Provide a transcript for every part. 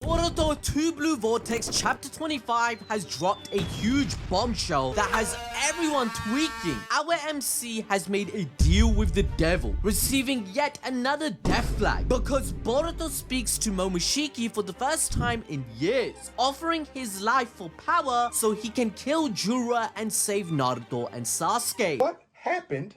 Boruto 2 Blue Vortex Chapter 25 has dropped a huge bombshell that has everyone tweaking. Our MC has made a deal with the devil, receiving yet another death flag because Boruto speaks to Momoshiki for the first time in years, offering his life for power so he can kill Jura and save Naruto and Sasuke. What happened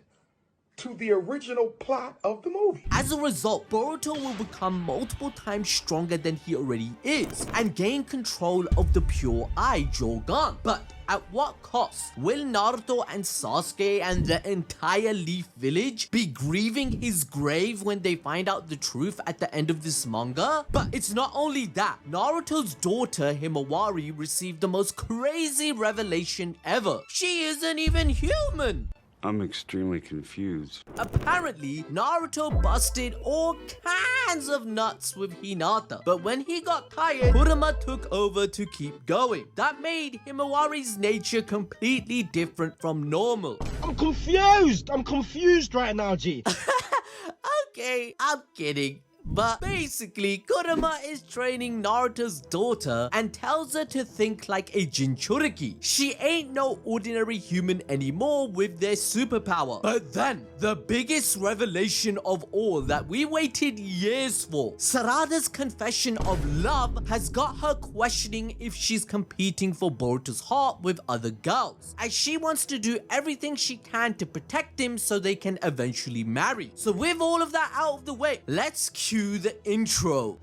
to the original plot of the movie? As a result, Boruto will become multiple times stronger than he already is and gain control of the pure eye Jogan. But at what cost? Will Naruto and Sasuke and the entire Leaf Village be grieving his grave when they find out the truth at the end of this manga? But it's not only that. Naruto's daughter Himawari received the most crazy revelation ever. She isn't even human! I'm extremely confused. Apparently, Naruto busted all kinds of nuts with Hinata, but when he got tired, Kurama took over to keep going. That made Himawari's nature completely different from normal. I'm confused right now, G. Okay, I'm kidding. But basically, Kurama is training Naruto's daughter and tells her to think like a Jinchūriki. She ain't no ordinary human anymore with their superpower. But then, the biggest revelation of all that we waited years for, Sarada's confession of love has got her questioning if she's competing for Boruto's heart with other girls, as she wants to do everything she can to protect him so they can eventually marry. So with all of that out of the way, let's cue the intro.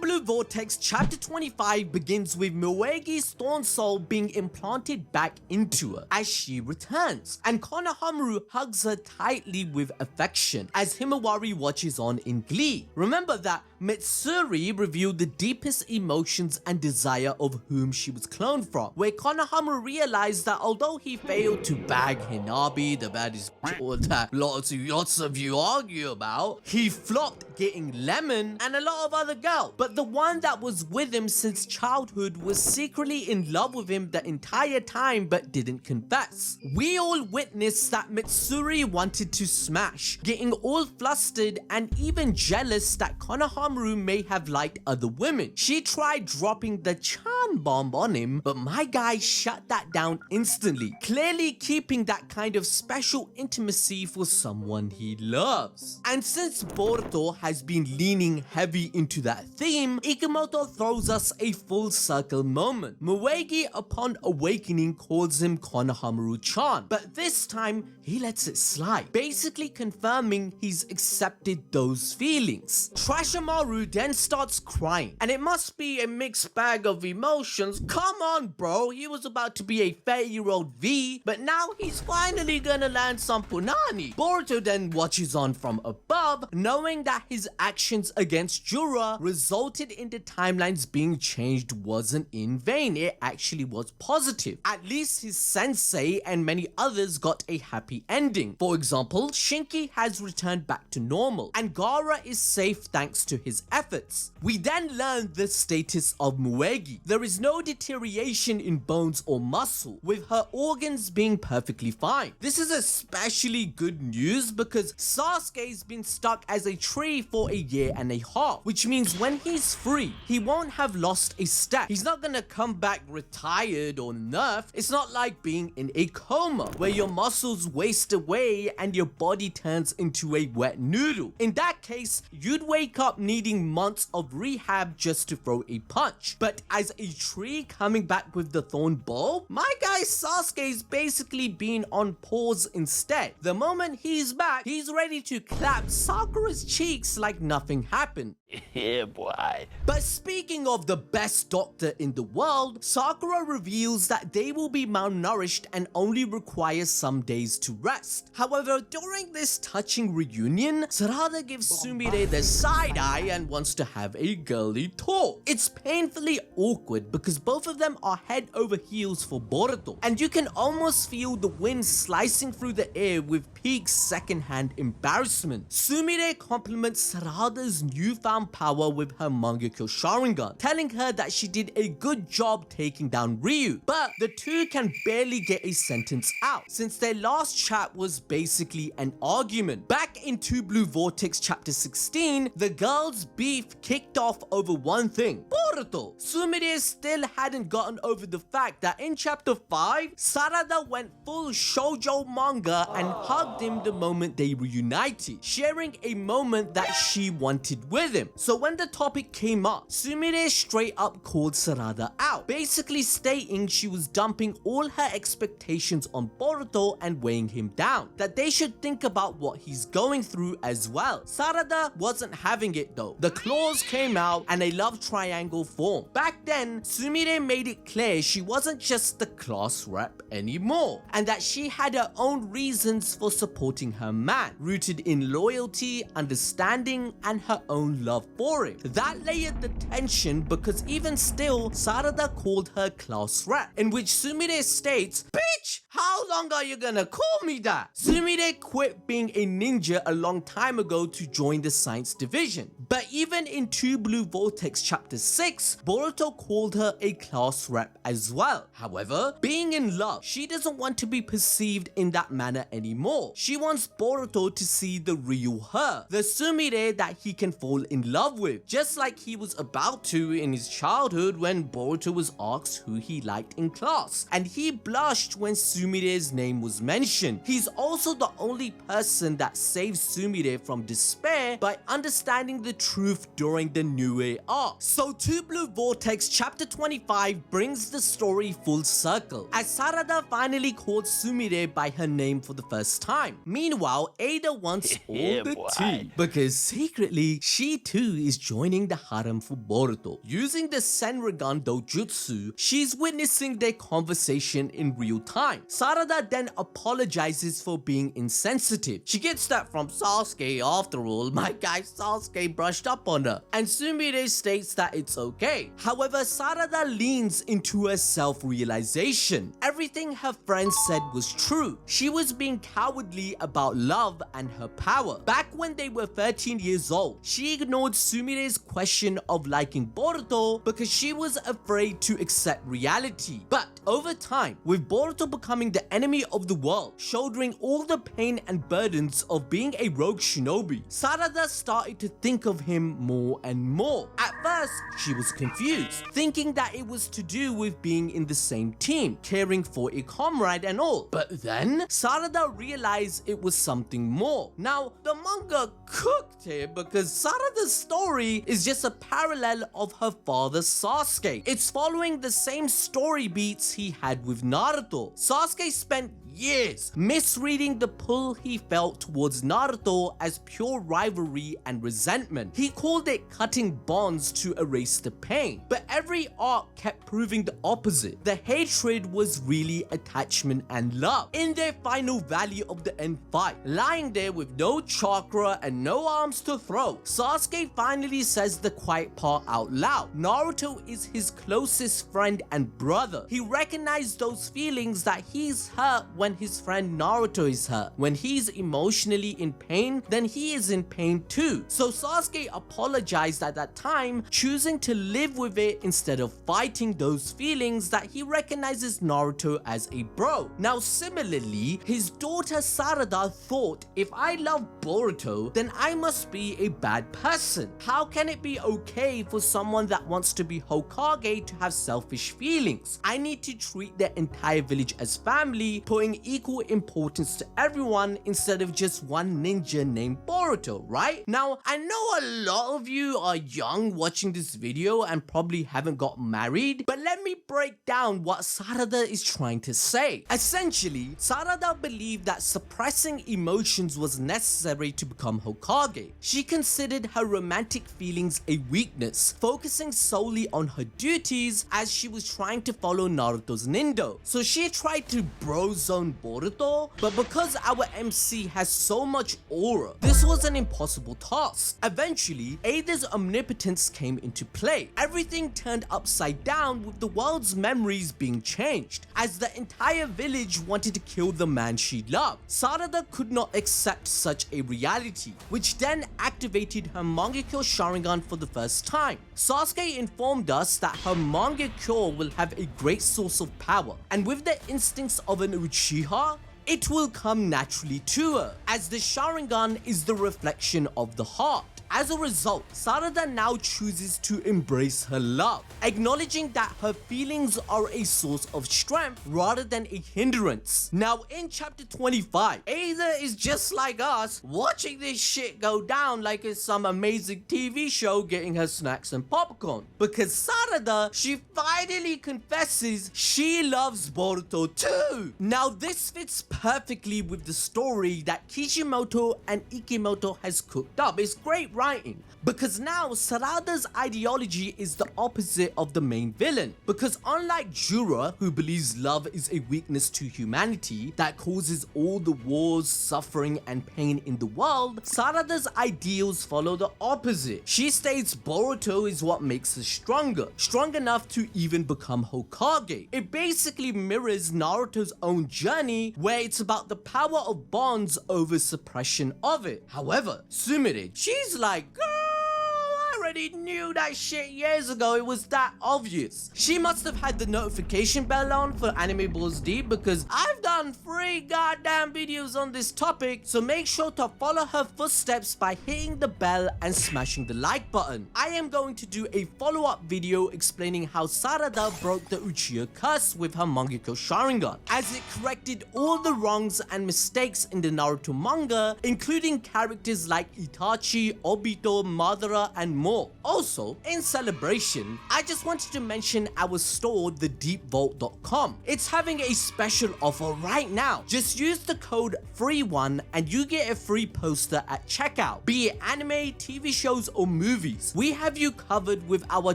Blue Vortex Chapter 25 begins with Miwagi's Thorn Soul being implanted back into her as she returns, and Konohamaru hugs her tightly with affection as Himawari watches on in glee. Remember that Mitsuri revealed the deepest emotions and desire of whom she was cloned from, where Konohamaru realized that although he failed to bag Hinabi, the baddest that lots of you argue about, he flopped getting Lemon and a lot of other girls. But the one that was with him since childhood was secretly in love with him the entire time but didn't confess. We all witnessed that Mitsuri wanted to smash, getting all flustered and even jealous that Konohamaru may have liked other women. She tried dropping the Chan bomb on him, but my guy shut that down instantly, clearly keeping that kind of special intimacy for someone he loves. And since Boruto has been leaning heavy into that theme, Ikemoto throws us a full circle moment. Miwagi, upon awakening, calls him Konohamaru-chan, but this time he lets it slide, basically confirming he's accepted those feelings. Trashamaru then starts crying, and it must be a mixed bag of emotions. Come on bro, he was about to be a 30-year-old V, but now he's finally gonna land some punani. Boruto then watches on from above, knowing that his actions against Jura resulted in the timelines being changed wasn't in vain. It actually was positive. At least his sensei and many others got a happy ending. For example, Shinki has returned back to normal, and Gaara is safe thanks to his efforts. We then learn the status of Miwagi. There is no deterioration in bones or muscle, with her organs being perfectly fine. This is especially good news because Sasuke's been stuck as a tree for a year and a half, which means when he's free, he won't have lost a step. He's not gonna come back retired or nerfed. It's not like being in a coma where your muscles waste away and your body turns into a wet noodle. In that case, you'd wake up needing months of rehab just to throw a punch. But as a tree coming back with the thorn bulb, my guy Sasuke's basically been on pause instead. The moment he's back, he's ready to clap Sakura's cheeks like nothing happened. Yeah, boy. But speaking of the best doctor in the world, Sakura reveals that they will be malnourished and only require some days to rest. However, during this touching reunion, Sarada gives Sumire the side eye and wants to have a girly talk. It's painfully awkward because both of them are head over heels for Boruto, and you can almost feel the wind slicing through the air with peak secondhand embarrassment. Sumire compliments Sarada's newfound some power with her Mangekyo Sharingan, telling her that she did a good job taking down Ryu. But the two can barely get a sentence out, since their last chat was basically an argument. Back in Two Blue Vortex chapter 16, the girls' beef kicked off over one thing: Boruto. Sumire still hadn't gotten over the fact that in chapter 5, Sarada went full shoujo manga and hugged him the moment they reunited, sharing a moment that she wanted with him. So when the topic came up, Sumire straight up called Sarada out, basically stating she was dumping all her expectations on Boruto and weighing him down, that they should think about what he's going through as well. Sarada wasn't having it though. The claws came out and a love triangle formed. Back then, Sumire made it clear she wasn't just the class rep anymore, and that she had her own reasons for supporting her man, rooted in loyalty, understanding, and her own love for him. That layered the tension because even still, Sarada called her class rep, in which Sumire states, "Bitch, how long are you gonna call me that?" Sumire quit being a ninja a long time ago to join the science division. But even in Two Blue Vortex chapter 6, Boruto called her a class rep as well. However, being in love, she doesn't want to be perceived in that manner anymore. She wants Boruto to see the real her, the Sumire that he can fall in love with, just like he was about to in his childhood when Boruto was asked who he liked in class, and he blushed when Sumire's name was mentioned. He's also the only person that saves Sumire from despair by understanding the truth during the New arc. So Two Blue Vortex chapter 25 brings the story full circle, as Sarada finally called Sumire by her name for the first time. Meanwhile, Ada wants all the tea, because secretly she too is joining the harem for Boruto. Using the Senrigan Dojutsu, she's witnessing their conversation in real time. Sarada then apologizes for being insensitive. She gets that from Sasuke after all, my guy Sasuke brushed up on her, and Sumire states that it's okay. However, Sarada leans into her self-realization. Everything her friends said was true. She was being cowardly about love and her power. Back when they were 13 years old, she ignored Sumire's question of liking Boruto because she was afraid to accept reality. But over time, with Boruto becoming the enemy of the world, shouldering all the pain and burdens of being a rogue shinobi, Sarada started to think of him more and more. At first, she was confused, thinking that it was to do with being in the same team, caring for a comrade and all. But then, Sarada realized it was something more. Now, the manga cooked here because Sarada's story is just a parallel of her father Sasuke. It's following the same story beats he had with Naruto. Sasuke spent years misreading the pull he felt towards Naruto as pure rivalry and resentment. He called it cutting bonds to erase the pain, but every arc kept proving the opposite. The hatred was really attachment and love. In their final valley of the end fight, lying there with no chakra and no arms to throw, Sasuke finally says the quiet part out loud. Naruto is his closest friend and brother. He recognized those feelings that he's hurt when his friend Naruto is hurt. When he's emotionally in pain, then he is in pain too. So Sasuke apologized at that time, choosing to live with it instead of fighting those feelings that he recognizes Naruto as a bro. Now similarly, his daughter Sarada thought, if I love Boruto, then I must be a bad person. How can it be okay for someone that wants to be Hokage to have selfish feelings? I need to treat the entire village as family, putting equal importance to everyone instead of just one ninja named Boruto, right? Now, I know a lot of you are young watching this video and probably haven't got married, but let me break down what Sarada is trying to say. Essentially, Sarada believed that suppressing emotions was necessary to become Hokage. She considered her romantic feelings a weakness, focusing solely on her duties as she was trying to follow Naruto's Nindo. So she tried to bro zone own Boruto, but because our MC has so much aura, this was an impossible task. Eventually, Ada's omnipotence came into play. Everything turned upside down with the world's memories being changed, as the entire village wanted to kill the man she loved. Sarada could not accept such a reality, which then activated her Mangekyo Sharingan for the first time. Sasuke informed us that her Mangekyo will have a great source of power, and with the instincts of an Uchiha, it will come naturally to her, as the Sharingan is the reflection of the heart. As a result, Sarada now chooses to embrace her love, acknowledging that her feelings are a source of strength rather than a hindrance. Now in chapter 25, Ada is just like us, watching this shit go down like it's some amazing TV show getting her snacks and popcorn. Because Sarada, she finally confesses she loves Boruto too. Now this fits perfectly with the story that Kishimoto and Ikimoto has cooked up. It's great writing, because now Sarada's ideology is the opposite of the main villain. Because unlike Jura, who believes love is a weakness to humanity that causes all the wars, suffering and pain in the world, Sarada's ideals follow the opposite. She states Boruto is what makes her stronger, strong enough to even become Hokage. It basically mirrors Naruto's own journey, where it's about the power of bonds over suppression of it. However, Sumire, she's like, girl, I already knew that shit years ago. It was that obvious. She must have had the notification bell on for Anime Balls D, because I've done 3 goddamn videos on this topic, so make sure to follow her footsteps by hitting the bell and smashing the like button. I am going to do a follow-up video explaining how Sarada broke the Uchiha curse with her Mangekyo Sharingan, as it corrected all the wrongs and mistakes in the Naruto manga, including characters like Itachi, Obito, Madara and more. Also, in celebration, I just wanted to mention our store, thedeepvault.com. It's having a special offer right now. Just use the code FREE1 and you get a free poster at checkout. Be it anime, TV shows or movies, we have you covered with our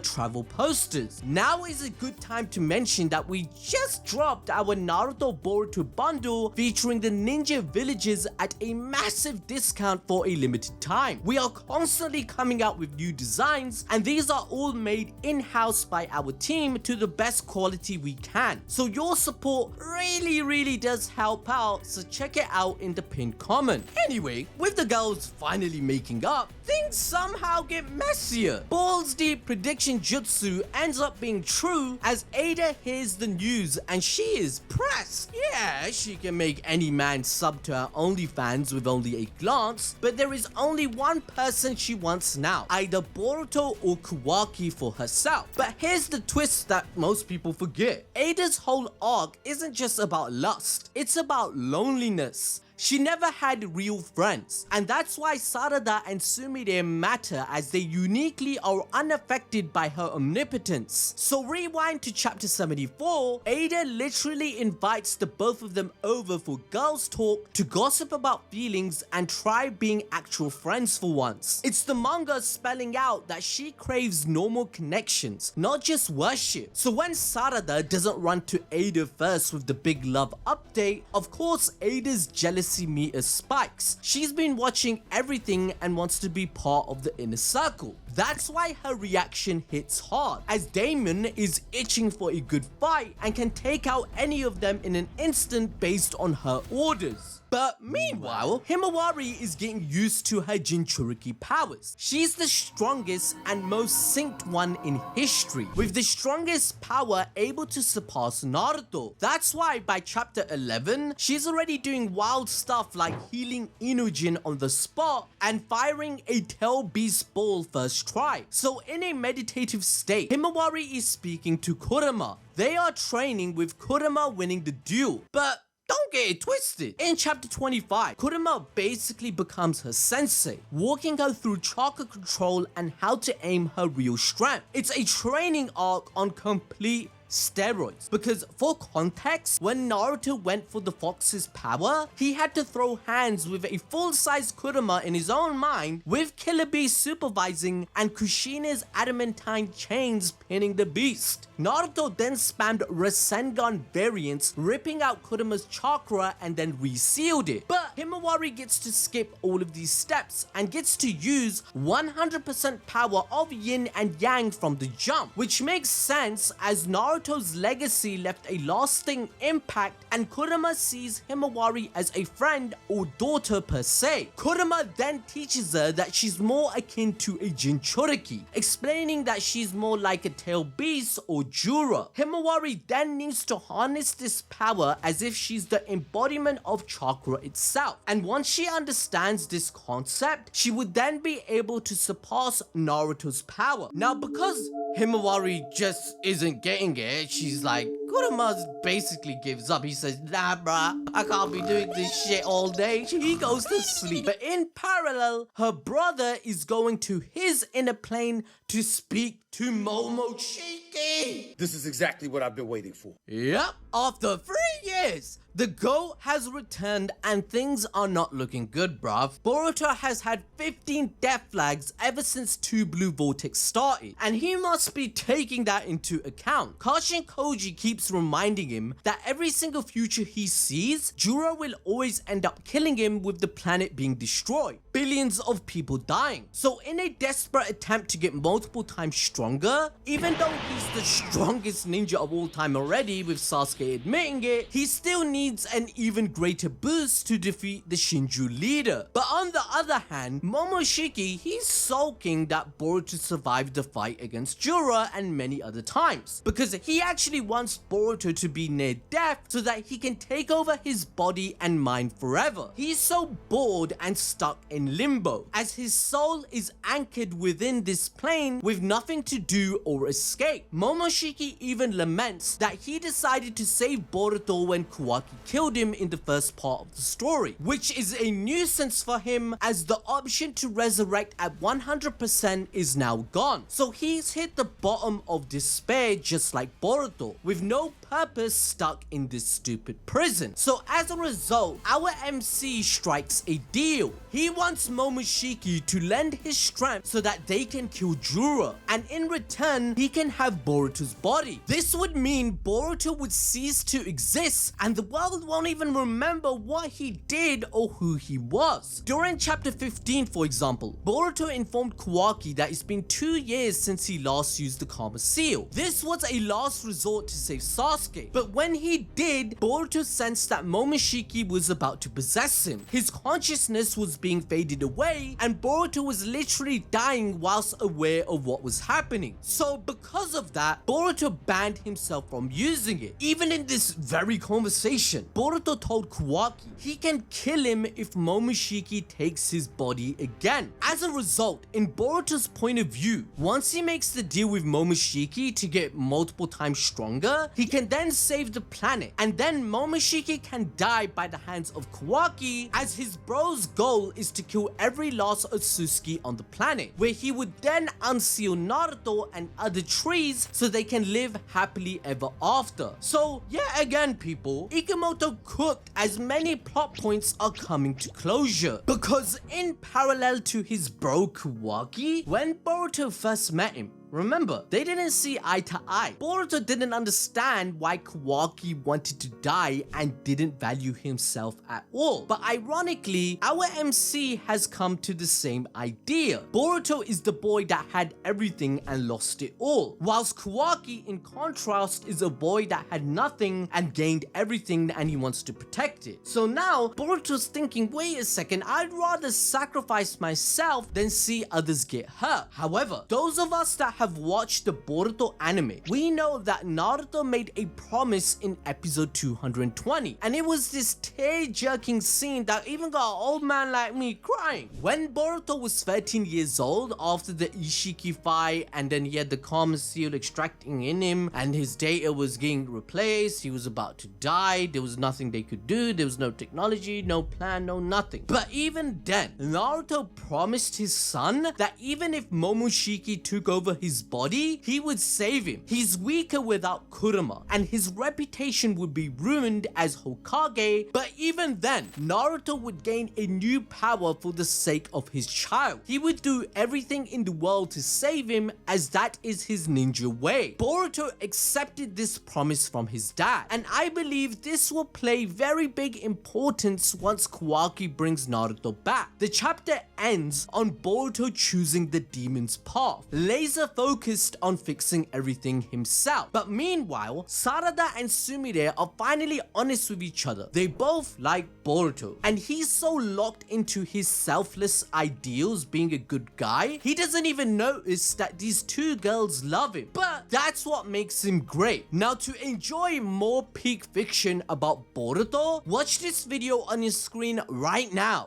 travel posters. Now is a good time to mention that we just dropped our Naruto Boruto bundle featuring the ninja villages at a massive discount for a limited time. We are constantly coming out with new designs, and these are all made in-house by our team to the best quality we can. So your support really does help out, so check it out in the pinned comment. Anyway, with the girls finally making up, things somehow get messier. Balls Deep prediction jutsu ends up being true, as Ada hears the news and she is pressed. Yeah, she can make any man sub to her OnlyFans with only a glance, but there is only one person she wants now, either Boruto or Kawaki for herself. But here's the twist that most people forget. Ada's whole arc isn't just about lust, it's about loneliness. She never had real friends, and that's why Sarada and Sumire matter, as they uniquely are unaffected by her omnipotence. So rewind to chapter 74, Ada literally invites the both of them over for girls talk to gossip about feelings and try being actual friends for once. It's the manga spelling out that she craves normal connections, not just worship. So when Sarada doesn't run to Ada first with the big love update, of course Ada's jealousy meter spikes. She's been watching everything and wants to be part of the inner circle. That's why her reaction hits hard, as Damon is itching for a good fight and can take out any of them in an instant based on her orders. But meanwhile, Himawari is getting used to her Jinchūriki powers. She's the strongest and most synced one in history, with the strongest power able to surpass Naruto. That's why by chapter 11, she's already doing wild stuff like healing Inujin on the spot and firing a tail beast ball first try. So in a meditative state, Himawari is speaking to Kurama. They are training with Kurama winning the duel, but don't get it twisted. In chapter 25, Kurama basically becomes her sensei, walking her through chakra control and how to aim her real strength. It's a training arc on complete steroids. Because for context, when Naruto went for the fox's power, he had to throw hands with a full-size Kurama in his own mind, with Killer Bee supervising and Kushina's adamantine chains pinning the beast. Naruto then spammed Rasengan variants, ripping out Kurama's chakra and then resealed it. But Himawari gets to skip all of these steps and gets to use 100% power of Yin and Yang from the jump, which makes sense as Naruto's legacy left a lasting impact and Kurama sees Himawari as a friend or daughter per se. Kurama then teaches her that she's more akin to a Jinchūriki, explaining that she's more like a tailed beast or Jura. Himawari then needs to harness this power as if she's the embodiment of chakra itself, and once she understands this concept, she would then be able to surpass Naruto's power. Now, because Himawari just isn't getting it, she's like, Kurama basically gives up. He says, nah bruh, I can't be doing this shit all day. He goes to sleep. But in parallel, her brother is going to his inner plane to speak to Momoshiki. This is exactly what I've been waiting for. Yep, after 3 years, the GOAT has returned and things are not looking good, bruv. Boruto has had 15 death flags ever since 2 Blue Vortex started, and he must be taking that into account. Kashin Koji keeps reminding him that every single future he sees, Jura will always end up killing him with the planet being destroyed, billions of people dying. So in a desperate attempt to get multiple times stronger, even though he's the strongest ninja of all time already with Sasuke admitting it, he still needs an even greater boost to defeat the Shinju leader. But on the other hand, Momoshiki, he's sulking that Boruto survived the fight against Jura and many other times, because he actually wants Boruto to be near death so that he can take over his body and mind forever. He's so bored and stuck in limbo, as his soul is anchored within this plane with nothing to do or escape. Momoshiki even laments that he decided to save Boruto when Kawaki killed him in the first part of the story, which is a nuisance for him as the option to resurrect at 100% is now gone. So he's hit the bottom of despair just like Boruto, with no purpose, stuck in this stupid prison. So as a result, our MC strikes a deal. He wants Momoshiki to lend his strength so that they can kill Jura, and in return, he can have Boruto's body. This would mean Boruto would cease to exist and the world won't even remember what he did or who he was. During chapter 15, for example, Boruto informed Kawaki that it's been 2 years since he last used the Karma Seal. This was a last resort to save Sasuke, but when he did, Boruto sensed that Momoshiki was about to possess him. His consciousness was being faded away and Boruto was literally dying whilst aware of what was happening. So because of that, Boruto banned himself from using it. Even in this very conversation, Boruto told Kawaki he can kill him if Momoshiki takes his body again. As a result, in Boruto's point of view, once he makes the deal with Momoshiki to get multiple times stronger, he can then save the planet, and then Momoshiki can die by the hands of Kawaki, as his bro's goal is to kill every last Otsutsuki on the planet, where he would then unseal Naruto and other trees so they can live happily ever after. So yeah, again people, Ikemoto cooked as many plot points are coming to closure, because in parallel to his bro Kawaki, when Boruto first met him, remember, they didn't see eye to eye. Boruto didn't understand why Kawaki wanted to die and didn't value himself at all. But ironically, our MC has come to the same idea. Boruto is the boy that had everything and lost it all, whilst Kawaki, in contrast, is a boy that had nothing and gained everything and he wants to protect it. So now, Boruto's thinking, wait a second, I'd rather sacrifice myself than see others get hurt. However, those of us that have watched the Boruto anime, we know that Naruto made a promise in episode 220, and it was this tear-jerking scene that even got an old man like me crying. When Boruto was 13 years old after the Ishiki fight, and then he had the Karma Seal extracting in him and his data was getting replaced, he was about to die, there was nothing they could do, there was no technology, no plan, no nothing. But even then, Naruto promised his son that even if Momoshiki took over his his body, he would save him. He's weaker without Kurama, and his reputation would be ruined as Hokage, but even then, Naruto would gain a new power for the sake of his child. He would do everything in the world to save him, as that is his ninja way. Boruto accepted this promise from his dad, and I believe this will play very big importance once Kawaki brings Naruto back. The chapter ends on Boruto choosing the demon's path, laser focused on fixing everything himself. But meanwhile, Sarada and Sumire are finally honest with each other. They both like Boruto, and he's so locked into his selfless ideals being a good guy, he doesn't even notice that these two girls love him. But that's what makes him great. Now, to enjoy more peak fiction about Boruto, watch this video on your screen right now.